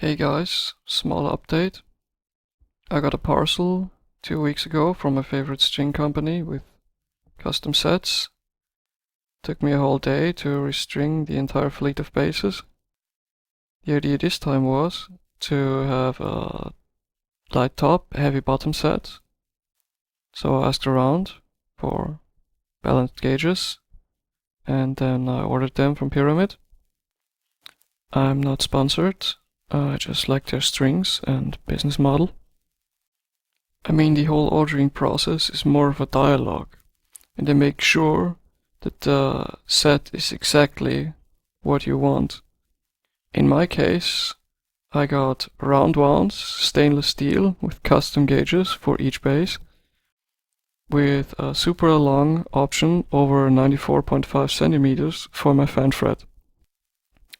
Hey guys, small update. I got a parcel 2 weeks ago from my favorite string company with custom sets. Took me a whole day to restring the entire fleet of basses. The idea this time was to have a light top, heavy bottom set. So I asked around for balanced gauges and then I ordered them from Pyramid. I'm not sponsored. I just like their strings and business model. I mean, the whole ordering process is more of a dialogue, and they make sure that the set is exactly what you want. In my case, I got round wounds, stainless steel with custom gauges for each bass, with a super long option over 94.5 centimeters for my fan fret.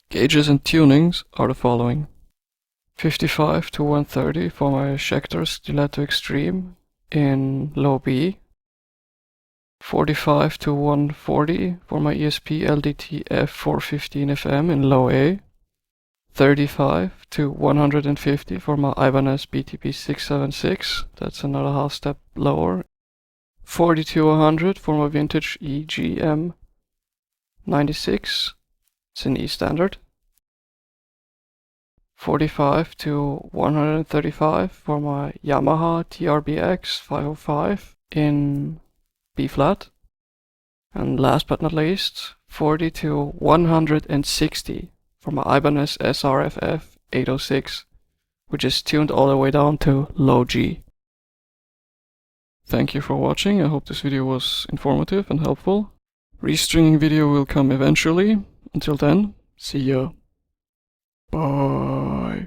Gauges and tunings are the following: 55 to 130 for my Schecter Stiletto Extreme in low B, 45 to 140 for my ESP LDT F415 FM in low A, 35 to 150 for my Ibanez BTB676, that's another half step lower, 40 to 100 for my vintage EGM 96, it's an E standard, 45 to 135 for my Yamaha TRBX 505 in B flat, and last but not least 40 to 160 for my Ibanez SRFF806, which is tuned all the way down to low G. Thank you for watching. I hope this video was informative and helpful. Restringing video will come eventually. Until then, see ya. Bye.